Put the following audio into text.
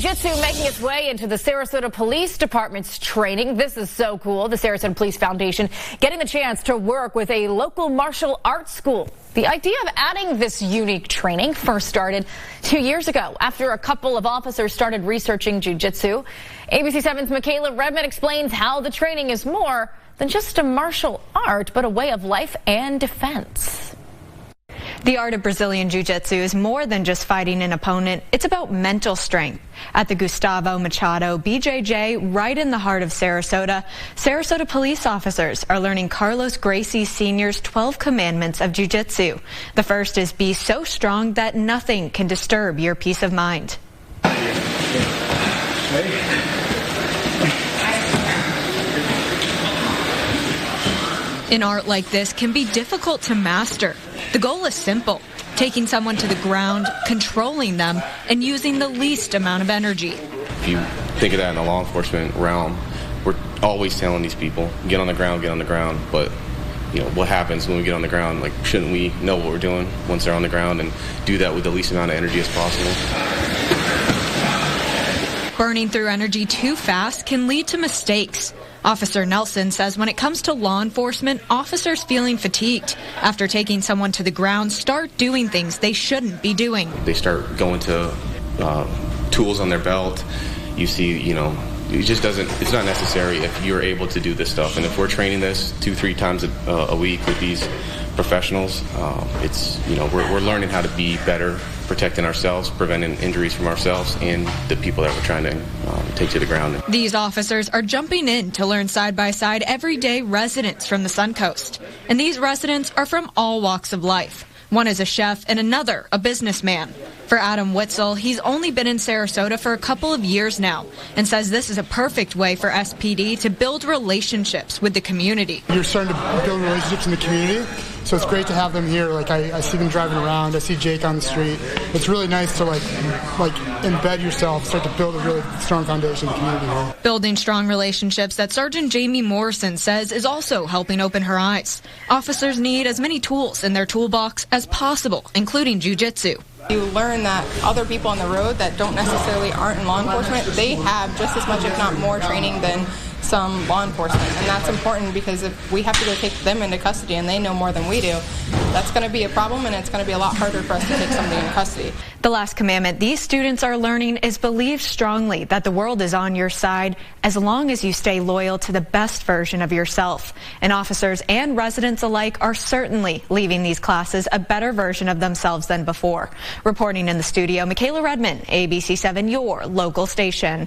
JiuJitsu making its way into the Sarasota Police Department's training. This is so cool. The Sarasota Police Foundation getting the chance to work with a local martial arts school. The idea of adding this unique training first started 2 years ago after a couple of officers started researching JiuJitsu. ABC 7's Michaela Redmond explains how the training is more than just a martial art, but a way of life and defense. The art of Brazilian Jiu-Jitsu is more than just fighting an opponent. It's about mental strength. At the Gustavo Machado BJJ, right in the heart of Sarasota, Sarasota police officers are learning Carlos Gracie Sr.'s 12 commandments of Jiu-Jitsu. The first is be so strong that nothing can disturb your peace of mind. An art like this can be difficult to master. The goal is simple: taking someone to the ground, controlling them, and using the least amount of energy. If you think of that in the law enforcement realm, we're always telling these people, get on the ground, but what happens when we get on the ground? Like, shouldn't we know what we're doing once they're on the ground and do that with the least amount of energy as possible? Burning through energy too fast can lead to mistakes. Officer Nelson says when it comes to law enforcement, officers feeling fatigued after taking someone to the ground start doing things they shouldn't be doing. They start going to tools on their belt. You see, it's not necessary if you're able to do this stuff. And if we're training this 2-3 times a week with these professionals, we're learning how to be better, protecting ourselves, preventing injuries from ourselves and the people that we're trying to take to the ground. These officers are jumping in to learn side-by-side everyday residents from the Suncoast. And these residents are from all walks of life. One is a chef and another a businessman. For Adam Witzel, he's only been in Sarasota for a couple of years now and says this is a perfect way for SPD to build relationships with the community. You're starting to build relationships in the community, so it's great to have them here. Like I see them driving around, I see Jake on the street. It's really nice to like embed yourself, start to build a really strong foundation in the community here. Building strong relationships that Sergeant Jamie Morrison says is also helping open her eyes. Officers need as many tools in their toolbox as possible, including jiu-jitsu. You learn that other people on the road that aren't in law enforcement, they have just as much, if not more, training than some law enforcement. And that's important because if we have to go take them into custody and they know more than we do, that's going to be a problem, and it's going to be a lot harder for us to take somebody into custody. The last commandment these students are learning is believe strongly that the world is on your side as long as you stay loyal to the best version of yourself. And officers and residents alike are certainly leaving these classes a better version of themselves than before. Reporting in the studio, Michaela Redmond, ABC 7, your local station.